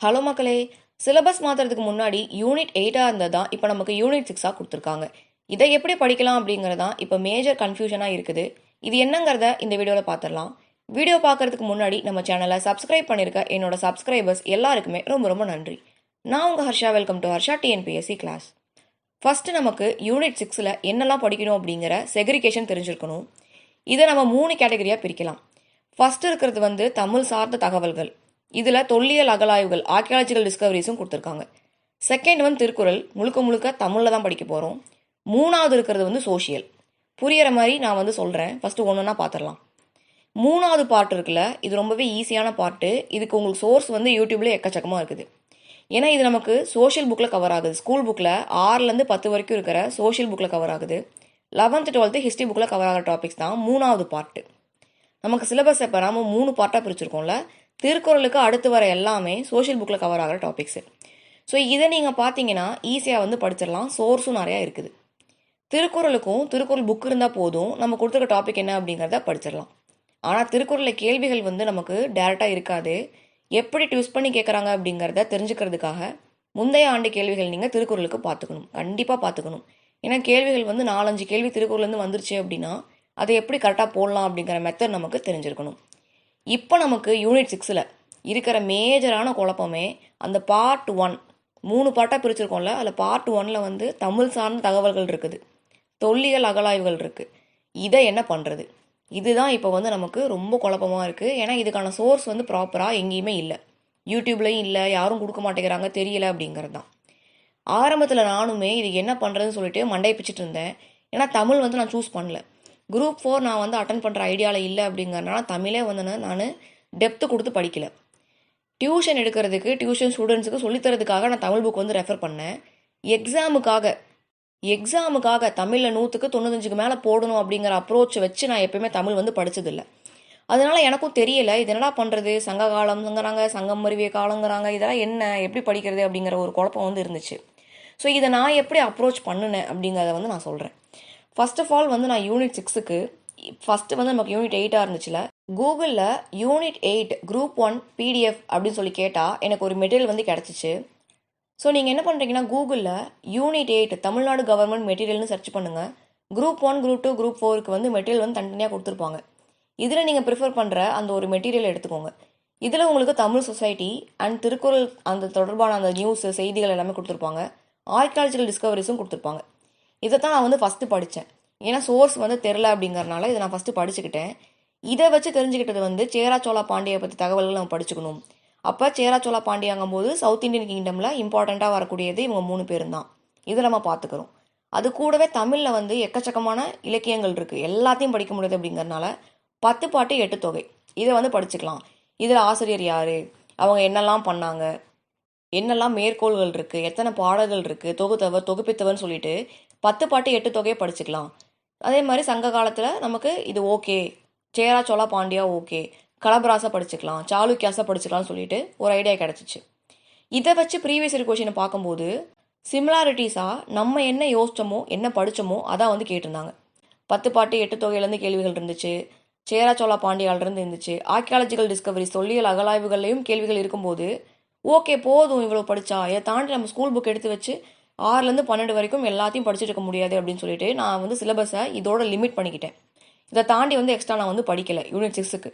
Hello மக்களே. Syllabus மாற்றுறதுக்கு முன்னாடி யூனிட் 8ஆக இருந்தது தான் இப்போ நமக்கு யூனிட் 6ஆக கொடுத்துருக்காங்க. இதை எப்படி படிக்கலாம் அப்படிங்கிறது தான் இப்போ மேஜர் கன்ஃபியூஷனாக இருக்குது. இது என்னங்கிறத இந்த வீடியோவில் பார்த்துடலாம். வீடியோ பார்க்குறதுக்கு முன்னாடி நம்ம சேனலை சப்ஸ்கிரைப் பண்ணியிருக்க என்னோட சப்ஸ்கிரைபர்ஸ் எல்லாருக்குமே ரொம்ப ரொம்ப நன்றி. நான் உங்கள் Harsha. Welcome to Harsha TNPSC class. First நமக்கு யூனிட் 6ல் என்னெல்லாம் படிக்கணும் அப்படிங்கிற செக்ரிகேஷன் தெரிஞ்சிருக்கணும். இதை நம்ம 3 கேட்டகரியாக பிரிக்கலாம். ஃபஸ்ட்டு இருக்கிறது வந்து தமிழ் சார்ந்த தகவல்கள். இதில் தொல்லியல் அகலாய்வுகள் ஆர்கியாலஜிக்கல் டிஸ்கவரிஸும் கொடுத்துருக்காங்க. செகண்ட் வந்து திருக்குறள், முழுக்க முழுக்க தமிழில் தான் படிக்க போகிறோம். மூணாவது இருக்கிறது வந்து சோஷியல். புரிகிற மாதிரி நான் வந்து சொல்கிறேன். ஃபஸ்ட்டு ஒன்றுன்னா பார்த்துடலாம். மூணாவது பார்ட் இருக்குல்ல, இது ரொம்பவே ஈஸியான பார்ட்டு. இதுக்கு உங்களுக்கு சோர்ஸ் வந்து யூடியூப்ல எக்கச்சக்கமாக இருக்குது. ஏன்னா இது நமக்கு சோஷியல் புக்கில் கவர் ஆகுது. ஸ்கூல் புக்கில் 6லேருந்து 10 வரைக்கும் இருக்கிற சோஷியல் புக்கில் கவர் ஆகுது. 11th 12th ஹிஸ்ட்ரி புக்கில் கவர் ஆகிற டாபிக்ஸ் தான் மூணாவது பார்ட்டு. நமக்கு சிலபஸை இப்போ நம்ம 3 பார்ட்டாக பிரிச்சிருக்கோம்ல. திருக்குறளுக்கு அடுத்து வர எல்லாமே சோஷியல் புக்கில் கவர் ஆகிற டாபிக்ஸு. ஸோ இதை நீங்கள் பார்த்தீங்கன்னா ஈஸியாக வந்து படிச்சிடலாம். சோர்ஸும் நிறையா இருக்குது. திருக்குறளுக்கும் திருக்குறள் புக் இருந்தால் போதும், நம்ம கொடுத்துருக்க டாபிக் என்ன அப்படிங்கிறத படிச்சிடலாம். ஆனால் திருக்குறளில் கேள்விகள் வந்து நமக்கு டேரெக்டாக இருக்காது. எப்படி ட்விஸ்ட் பண்ணி கேட்குறாங்க அப்படிங்கிறத தெரிஞ்சுக்கிறதுக்காக முந்தைய ஆண்டு கேள்விகள் நீங்கள் திருக்குறளுக்கு பார்த்துக்கணும், கண்டிப்பாக பார்த்துக்கணும். ஏன்னா கேள்விகள் வந்து 4-5 கேள்வி திருக்குறள்லேருந்து வந்துருச்சு அப்படின்னா அதை எப்படி கரெக்டாக போடலாம் அப்படிங்கிற மெத்தட் நமக்கு தெரிஞ்சிருக்கணும். இப்போ நமக்கு யூனிட் 6ல் இருக்கிற மேஜரான குழப்பமே அந்த பார்ட் 1, 3 பார்ட்டாக பிரிச்சிருக்கோம்ல. அதில் பார்ட் 1ல் வந்து தமிழ் சார்ந்த தகவல்கள் இருக்குது, தொல்லியல் அகலாய்வுகள் இருக்குது. இதை என்ன பண்ணுறது, இதுதான் இப்போ வந்து நமக்கு ரொம்ப குழப்பமாக இருக்குது. ஏன்னா இதுக்கான சோர்ஸ் வந்து ப்ராப்பராக எங்கேயுமே இல்லை, யூடியூப்லேயும் இல்லை, யாரும் கொடுக்க மாட்டேங்கிறாங்க, தெரியல அப்படிங்கிறது தான். ஆரம்பத்தில் நானுமே இது என்ன பண்ணுறதுன்னு சொல்லிட்டு மண்டையை பிச்சுட்டு இருந்தேன். ஏன்னா தமிழ் வந்து நான் சூஸ் பண்ணல. குரூப் 4 நான் வந்து அட்டன் பண்ணுற ஐடியாவில் இல்லை அப்படிங்கிறனால தமிழே வந்து நான் டெப்த்து கொடுத்து படிக்கல. டியூஷன் எடுக்கிறதுக்கு, டியூஷன் ஸ்டூடெண்ட்ஸுக்கு சொல்லித்தரதுக்காக நான் தமிழ் புக் வந்து ரெஃபர் பண்ணேன். எக்ஸாமுக்காக தமிழில் 100க்கு 95க்கு மேலே போடணும் அப்படிங்கிற அப்ரோச் வச்சு நான் எப்பயுமே தமிழ் வந்து படித்ததில்லை. அதனால எனக்கும் தெரியலை இது என்னடா பண்ணுறது, சங்க காலம்ங்கிறாங்க, சங்கம் மருவிய காலங்கிறாங்க, இதெல்லாம் என்ன, எப்படி படிக்கிறது அப்படிங்கிற ஒரு குழப்பம் வந்து இருந்துச்சு. ஸோ இதை நான் எப்படி அப்ரோச் பண்ணினேன் அப்படிங்கிறத வந்து நான் சொல்கிறேன். ஃபர்ஸ்ட் ஆஃப் ஆல் வந்து நான் யூனிட் 6க்கு ஃபஸ்ட்டு வந்து நமக்கு யூனிட் 8ஆக இருந்துச்சுல, கூகுளில் யூனிட் 8 குரூப் 1 PDF அப்படின்னு சொல்லி கேட்டால் எனக்கு ஒரு மெட்டீரியல் வந்து கிடச்சிச்சு. ஸோ நீங்கள் என்ன பண்ணுறீங்கன்னா கூகுளில் யூனிட் 8 தமிழ்நாடு கவர்மெண்ட் மெட்டீரியல்னு சர்ச் பண்ணுங்கள். குரூப் 1, குரூப் 2, குரூப் 4க்கு வந்து மெட்டீரியல் வந்து தனித்தனியாக கொடுத்துருப்பாங்க. இதில் நீங்கள் ப்ரிஃபர் பண்ணுற அந்த ஒரு மெட்டீரியல் எடுத்துக்கோங்க. இதில் உங்களுக்கு தமிழ் சொசைட்டி அண்ட் திருக்குறள் அந்த தொடர்பான அந்த நியூஸு செய்திகள் எல்லாமே கொடுத்துருப்பாங்க. ஆர்கியாலஜிக்கல் டிஸ்கவரிஸும் கொடுத்துருப்பாங்க. இதை தான் நான் வந்து ஃபஸ்ட்டு படித்தேன். ஏன்னா சோர்ஸ் வந்து தெரில அப்படிங்கிறனால இதை நான் ஃபஸ்ட்டு படிச்சுக்கிட்டேன். இதை வச்சு தெரிஞ்சுக்கிட்டது வந்து சேரா சோழா பாண்டியை பற்றி தகவல்கள் நம்ம படிச்சுக்கணும். அப்போ சேரா சோழா பாண்டியாங்கும் போது சவுத் இந்தியன் கிங்டமில் இம்பார்ட்டண்ட்டாக வரக்கூடியது இவங்க 3 பேரும் தான். இதை நம்ம பார்த்துக்கிறோம். அது கூடவே தமிழில் வந்து எக்கச்சக்கமான இலக்கியங்கள் இருக்குது, எல்லாத்தையும் படிக்க முடியாது அப்படிங்கிறனால 10 பாட்டு 8 தொகை இதை வந்து படிச்சுக்கலாம். இதில் ஆசிரியர் யார், அவங்க என்னெல்லாம் பண்ணாங்க, என்னெல்லாம் மேற்கோள்கள் இருக்குது, எத்தனை பாடல்கள் இருக்குது, தொகுத்தவர் தொகுப்பித்தவர்னு சொல்லிட்டு 10 பாட்டு 8 தொகையை படிச்சுக்கலாம். அதே மாதிரி சங்க காலத்தில் நமக்கு இது ஓகே, சேரா சோழா பாண்டியா ஓகே, கலபராசா படிச்சுக்கலாம், சாளுக்கியாசா படிச்சுக்கலாம்னு சொல்லிட்டு ஒரு ஐடியா கிடச்சிச்சு. இதை வச்சு ப்ரீவியஸ் இயர் கொஷினை பார்க்கும்போது சிமிலாரிட்டிஸாக நம்ம என்ன யோசிச்சோமோ என்ன படித்தோமோ அதான் வந்து கேட்டிருந்தாங்க. 10 பாட்டு 8 தொகையிலேருந்து கேள்விகள் இருந்துச்சு, சேரா சோழா பாண்டியாலிருந்து இருந்துச்சு, ஆர்கியாலஜிக்கல் டிஸ்கவரிஸ் தொல்லியல் அகலாய்வுகள்லையும் கேள்விகள் இருக்கும்போது ஓகே போதும் இவ்வளோ படித்தா, இதை தாண்டி நம்ம ஸ்கூல் புக் எடுத்து வச்சு 6லேருந்து 12 வரைக்கும் எல்லாத்தையும் படிச்சுட்டு இருக்க முடியாது அப்படின்னு சொல்லிட்டு நான் வந்து சிலபஸை இதோட லிமிட் பண்ணிக்கிட்டேன். இதை தாண்டி வந்து எக்ஸ்ட்ரா நான் வந்து படிக்கலை. யூனிட் 6க்கு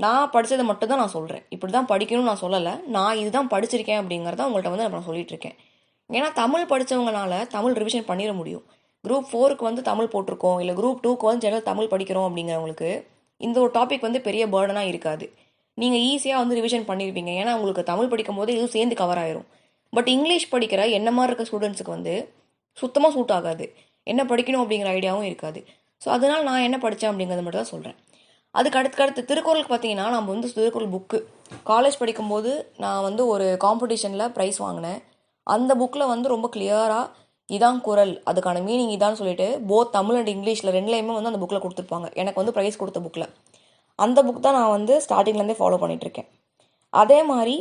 நான் படித்ததை மட்டும் தான் நான் சொல்கிறேன். இப்படி தான் படிக்கணும்னு நான் சொல்லலை, நான் இதுதான் படிச்சிருக்கேன் அப்படிங்கிறத உங்கள்கிட்ட வந்து நான் சொல்லிட்டு இருக்கேன். ஏன்னா தமிழ் படித்தவங்களால தமிழ் ரிவிஷன் பண்ணிட முடியும். குரூப் 4க்கு வந்து தமிழ் போட்டிருக்கோம், இல்லை குரூப் 2க்கு வந்து ஜெனரல் தமிழ் படிக்கிறோம் அப்படிங்கிறவங்களுக்கு இந்த ஒரு டாபிக் வந்து பெரிய பேர்டனாக இருக்காது. நீங்கள் ஈஸியாக வந்து ரிவிஷன் பண்ணியிருப்பீங்க. ஏன்னா உங்களுக்கு தமிழ் படிக்கும் போது இதுவும் சேர்ந்து கவர் ஆயிரும். பட் இங்கிலீஷ் படிக்கிற என்ன மாதிரி இருக்க ஸ்டூடெண்ட்ஸுக்கு வந்து சுத்தமாக சூட் ஆகாது, என்ன படிக்கணும் அப்படிங்கிற ஐடியாவும் இருக்காது. ஸோ அதனால் நான் என்ன படித்தேன் அப்படிங்கிறத மட்டும் தான் சொல்கிறேன். அதுக்கு அடுத்து திருக்குறளுக்கு பார்த்தீங்கன்னா நம்ம வந்து திருக்குறள் புக்கு காலேஜ் படிக்கும்போது நான் வந்து ஒரு காம்படிஷனில் ப்ரைஸ் வாங்கினேன். அந்த புக்கில் வந்து ரொம்ப கிளியராக இதான் குறள், அதுக்கான மீனிங் இதான்னு சொல்லிட்டு போத் தமிழ் அண்ட் இங்கிலீஷில் ரெண்டுலேயுமே வந்து அந்த புக்கில் கொடுத்துருப்பாங்க. எனக்கு வந்து ப்ரைஸ் கொடுத்த புக்கில் அந்த புக் தான் நான் வந்து ஸ்டார்டிங்லேருந்தே ஃபாலோ பண்ணிகிட்ருக்கேன். அதே மாதிரி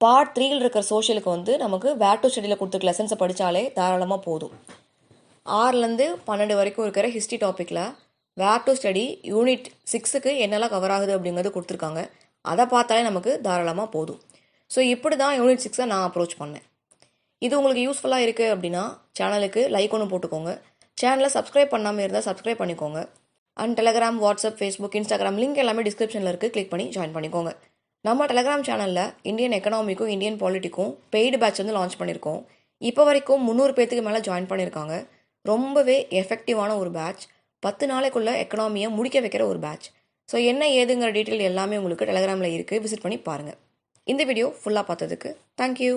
பார்ட் 3ல் இருக்கிற சோஷியலுக்கு வந்து நமக்கு வேர் டு ஸ்டடியில் கொடுத்துருக்க லெசன்ஸை படித்தாலே தாராளமாக போதும். 6லேருந்து 12 வரைக்கும் இருக்கிற ஹிஸ்ட்ரி டாப்பிக்கில் வேர் டு ஸ்டடி யூனிட் 6க்கு என்னெல்லாம் கவர் ஆகுது அப்படிங்கிறது கொடுத்துருக்காங்க. அதை பார்த்தாலே நமக்கு தாராளமாக போதும். ஸோ இப்படி தான் யூனிட் 6 நான் அப்ரோச் பண்ணேன். இது உங்களுக்கு யூஸ்ஃபுல்லாக இருக்குது அப்படின்னா சேனலுக்கு லைக் ஒன்று போட்டுக்கோங்க. சேனலை சப்ஸ்கிரைப் பண்ணாமல் இருந்தால் சப்ஸ்கிரைப் பண்ணிக்கோங்க. And Telegram, WhatsApp, Facebook, Instagram link எல்லாமே டிஸ்கிரிப்ஷனில் இருக்குது. கிளிக் பண்ணி ஜாயின் பண்ணிக்கோங்க. நம்ம டெலகிராம் சேனலில் இந்தியன் எக்கனாமிக்கும் இந்தியன் பாலிட்டிக்கும் பெய்டு பேட்ச் வந்து லான்ச் பண்ணியிருக்கோம். இப்போ வரைக்கும் 300 பேத்துக்கு மேலே ஜாயின் பண்ணியிருக்காங்க. ரொம்பவே எஃபெக்டிவான ஒரு பேட்ச். 10 நாளைக்குள்ளே எக்கனாமியை முடிக்க வைக்கிற ஒரு பேட்ச். ஸோ என்ன ஏதுங்கிற டீட்டெயில் எல்லாமே உங்களுக்கு டெலகிராமில் இருக்குது. விசிட் பண்ணி பாருங்கள். இந்த வீடியோ ஃபுல்லாக பார்த்ததுக்கு தேங்க்யூ.